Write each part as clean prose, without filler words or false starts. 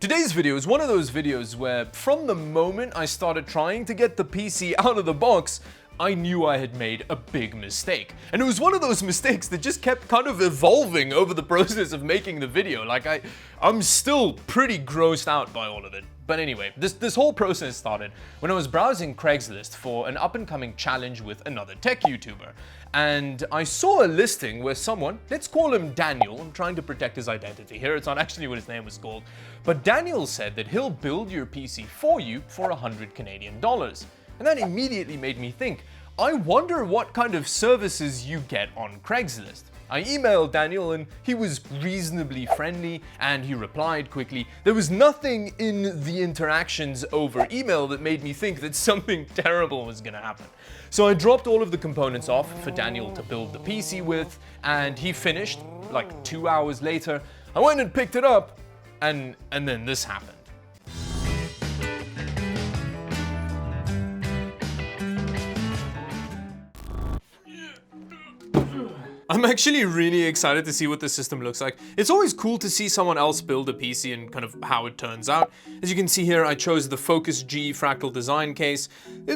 Today's video is one of those videos where from the moment I started trying to get the PC out of the box, I knew I had made a big mistake. And it was one of those mistakes that just kept kind of evolving over the process of making the video. Like I'm still pretty grossed out by all of it. But anyway, this whole process started when I was browsing Craigslist for an up-and-coming challenge with another tech YouTuber. And I saw a listing where someone, let's call him Daniel, I'm trying to protect his identity here, it's not actually what his name was called, but Daniel said that he'll build your PC for you for 100 Canadian dollars. And that immediately made me think, I wonder what kind of services you get on Craigslist. I emailed Daniel and he was reasonably friendly and he replied quickly. There was nothing in the interactions over email that made me think that something terrible was gonna happen. So I dropped all of the components off for Daniel to build the PC with, and he finished like 2 hours later. I went and picked it up and then this happened. I'm actually really excited to see what the system looks like. It's always cool to see someone else build a PC and kind of how it turns out. As you can see here, I chose the Focus G fractal design case.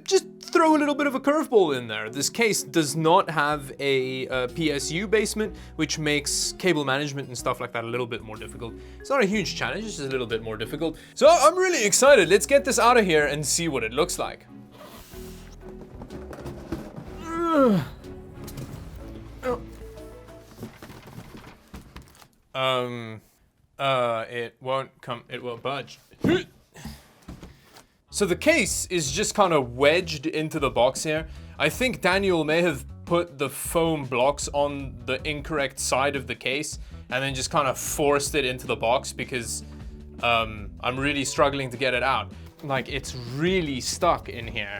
Just throw a little bit of a curveball in there. This case does not have a PSU basement, which makes cable management and stuff like that a little bit more difficult. It's not a huge challenge, it's just a little bit more difficult. So I'm really excited. Let's get this out of here and see what it looks like. It won't budge. So the case is just kind of wedged into the box here. I think Daniel may have put the foam blocks on the incorrect side of the case and then just kind of forced it into the box because I'm really struggling to get it out. Like, it's really stuck in here.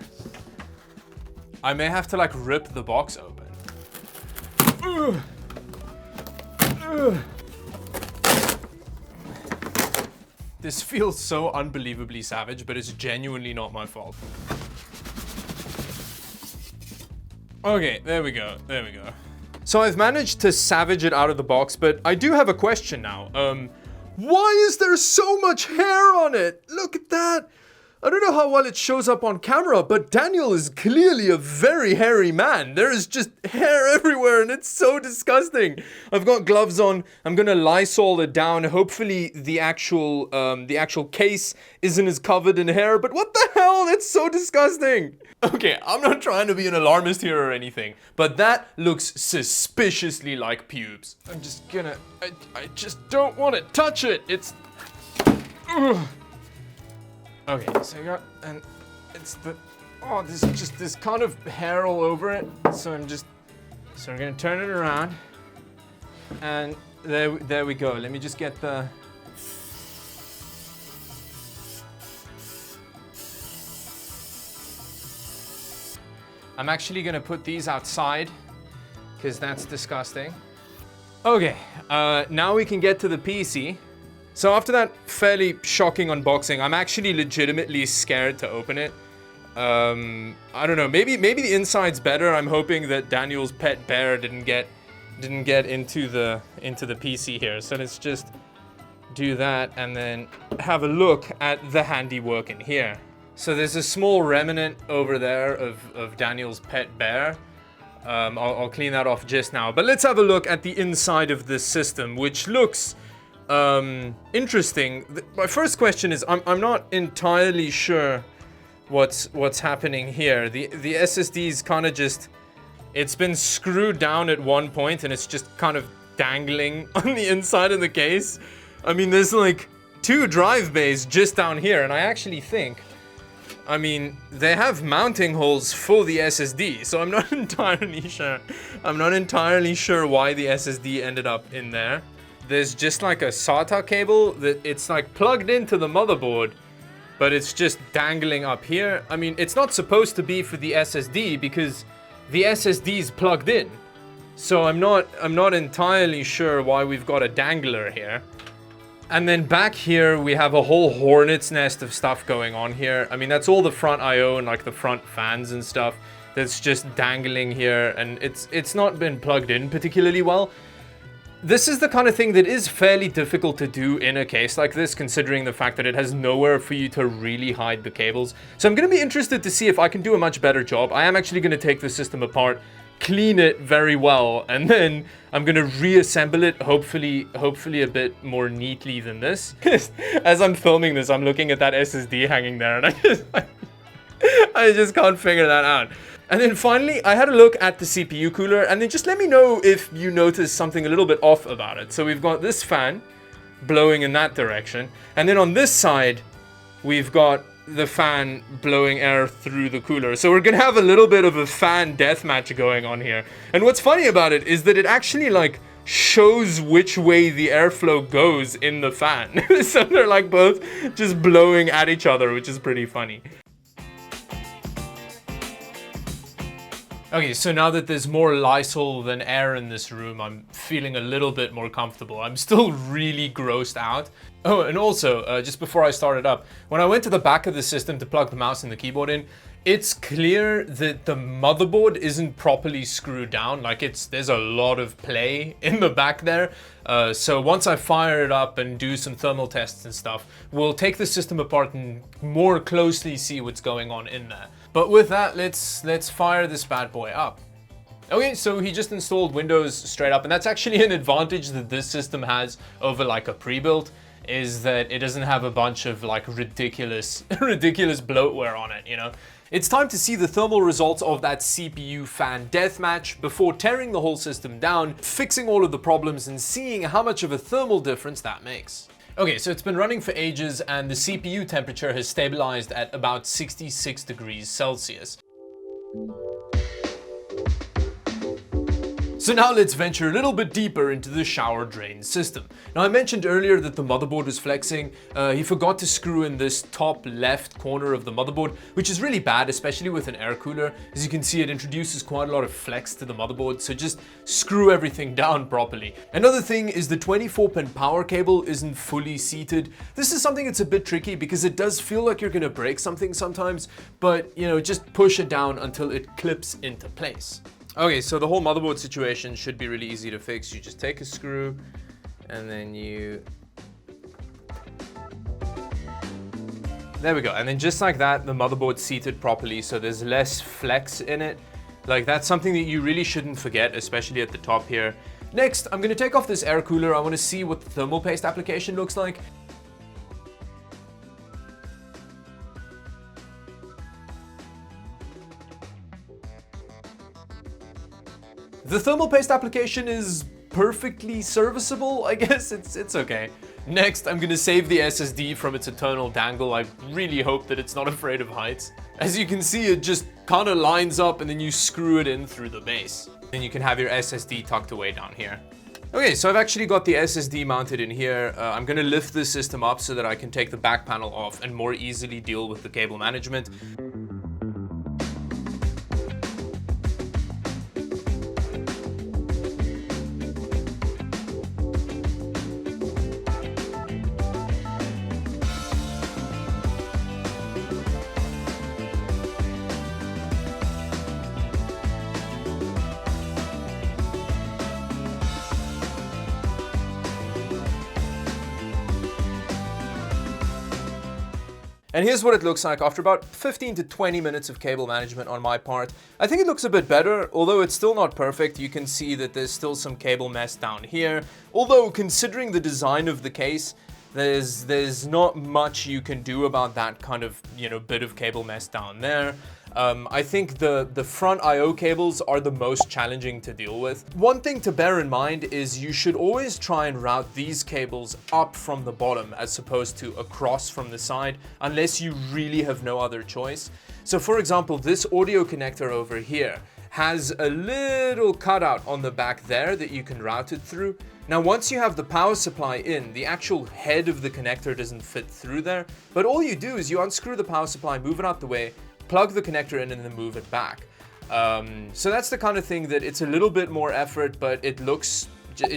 I may have to like rip the box open. This feels so unbelievably savage, but it's genuinely not my fault. Okay, there we go. So I've managed to savage it out of the box, but I do have a question now. Why is there so much hair on it? Look at that. I don't know how well it shows up on camera, but Daniel is clearly a very hairy man. There is just hair everywhere and it's so disgusting. I've got gloves on. I'm gonna Lysol it down. Hopefully the actual case isn't as covered in hair, but what the hell? That's so disgusting. Okay, I'm not trying to be an alarmist here or anything, but that looks suspiciously like pubes. I'm just gonna, I just don't want to touch it. It's, ugh. Okay, so I got, and it's the, oh, there's just this kind of hair all over it. So I'm gonna turn it around, and there we go. Let me just get the, I'm actually gonna put these outside, because that's disgusting. Okay, now we can get to the PC. So after that fairly shocking unboxing, I'm actually legitimately scared to open it. I don't know, maybe the inside's better. I'm hoping that Daniel's pet bear didn't get into the PC here. So let's just do that and then have a look at the handiwork in here. So there's a small remnant over there of Daniel's pet bear. I'll clean that off just now. But let's have a look at the inside of this system, which looks interesting. My first question is, I'm not entirely sure what's happening here. The SSD's kind of just, it's been screwed down at one point and it's just kind of dangling on the inside of the case. I mean, there's like 2 drive bays just down here, and I actually think, I mean, they have mounting holes for the SSD, so I'm not entirely sure. I'm not entirely sure why the SSD ended up in there. There's just like a SATA cable that it's like plugged into the motherboard, but it's just dangling up here. I mean, it's not supposed to be for the SSD because the SSD is plugged in. So I'm not entirely sure why we've got a dangler here. And then back here, we have a whole hornet's nest of stuff going on here. I mean, that's all the front I/O and like the front fans and stuff that's just dangling here, and it's not been plugged in particularly well. This is the kind of thing that is fairly difficult to do in a case like this, considering the fact that it has nowhere for you to really hide the cables. So I'm going to be interested to see if I can do a much better job. I am actually going to take the system apart, clean it very well, and then I'm going to reassemble it, hopefully a bit more neatly than this. As I'm filming this, I'm looking at that SSD hanging there, and I just can't figure that out. And then finally, I had a look at the CPU cooler, and then just let me know if you notice something a little bit off about it. So we've got this fan blowing in that direction, and then on this side, we've got the fan blowing air through the cooler. So we're gonna have a little bit of a fan deathmatch going on here. And what's funny about it is that it actually like shows which way the airflow goes in the fan. So they're like both just blowing at each other, which is pretty funny. Okay, so now that there's more Lysol than air in this room, I'm feeling a little bit more comfortable. I'm still really grossed out. Oh, and also, just before I started up, when I went to the back of the system to plug the mouse and the keyboard in, it's clear that the motherboard isn't properly screwed down. Like there's a lot of play in the back there. So once I fire it up and do some thermal tests and stuff, we'll take the system apart and more closely see what's going on in there. But with that, let's fire this bad boy up. Okay, so he just installed Windows straight up, and that's actually an advantage that this system has over like a pre-built, is that it doesn't have a bunch of like ridiculous bloatware on it, you know? It's time to see the thermal results of that CPU fan deathmatch before tearing the whole system down, fixing all of the problems, and seeing how much of a thermal difference that makes. Okay, so it's been running for ages, and the CPU temperature has stabilized at about 66 degrees Celsius. So now let's venture a little bit deeper into the shower drain system. Now I mentioned earlier that the motherboard was flexing. He forgot to screw in this top left corner of the motherboard, which is really bad, especially with an air cooler. As you can see, it introduces quite a lot of flex to the motherboard, so just screw everything down properly. Another thing is the 24-pin power cable isn't fully seated. This is something that's a bit tricky because it does feel like you're gonna break something sometimes, but you know, just push it down until it clips into place. Okay, so the whole motherboard situation should be really easy to fix. You just take a screw and then there we go. And then just like that, the motherboard's seated properly, so there's less flex in it. Like that's something that you really shouldn't forget, especially at the top here. Next, I'm gonna take off this air cooler. I wanna see what the thermal paste application looks like. The thermal paste application is perfectly serviceable, I guess. It's okay. Next, I'm gonna save the SSD from its eternal dangle. I really hope that it's not afraid of heights. As you can see, it just kind of lines up and then you screw it in through the base. Then you can have your SSD tucked away down here. Okay, so I've actually got the SSD mounted in here. I'm gonna lift this system up so that I can take the back panel off and more easily deal with the cable management. And here's what it looks like after about 15 to 20 minutes of cable management on my part. I think it looks a bit better, although it's still not perfect. You can see that there's still some cable mess down here. Although considering the design of the case, there's not much you can do about that kind of, you know, bit of cable mess down there. I think the front I/O cables are the most challenging to deal with. One thing to bear in mind is you should always try and route these cables up from the bottom as opposed to across from the side, unless you really have no other choice. So for example, this audio connector over here has a little cutout on the back there that you can route it through. Now, once you have the power supply in, the actual head of the connector doesn't fit through there, but all you do is you unscrew the power supply, move it out the way, plug the connector in, and then move it back. So that's the kind of thing that it's a little bit more effort, but it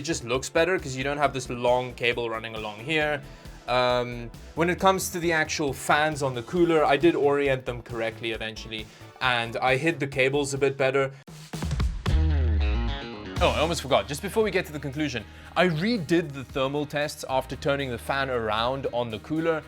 just looks better because you don't have this long cable running along here. When it comes to the actual fans on the cooler, I did orient them correctly eventually, and I hid the cables a bit better. Oh, I almost forgot. Just before we get to the conclusion, I redid the thermal tests after turning the fan around on the cooler,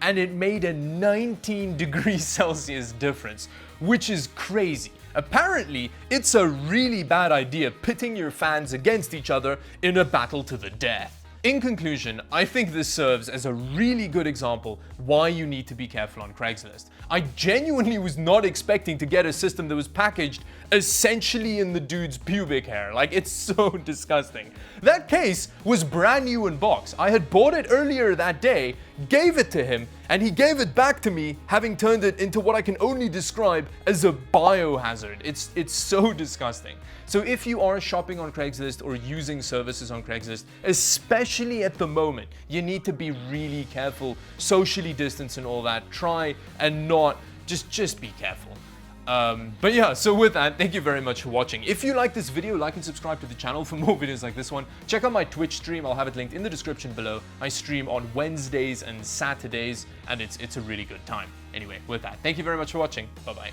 and it made a 19 degrees Celsius difference, which is crazy. Apparently, it's a really bad idea pitting your fans against each other in a battle to the death. In conclusion, I think this serves as a really good example why you need to be careful on Craigslist. I genuinely was not expecting to get a system that was packaged essentially in the dude's pubic hair. Like, it's so disgusting. That case was brand new in box. I had bought it earlier that day, gave it to him, and he gave it back to me, having turned it into what I can only describe as a biohazard. It's so disgusting. So if you are shopping on Craigslist or using services on Craigslist, especially at the moment, you need to be really careful, socially distance and all that. Try and not, just be careful. But yeah, so with that, thank you very much for watching. If you like this video, like and subscribe to the channel for more videos like this one. Check out my Twitch stream, I'll have it linked in the description below. I stream on Wednesdays and Saturdays, and it's a really good time. Anyway, with that, thank you very much for watching. Bye-bye.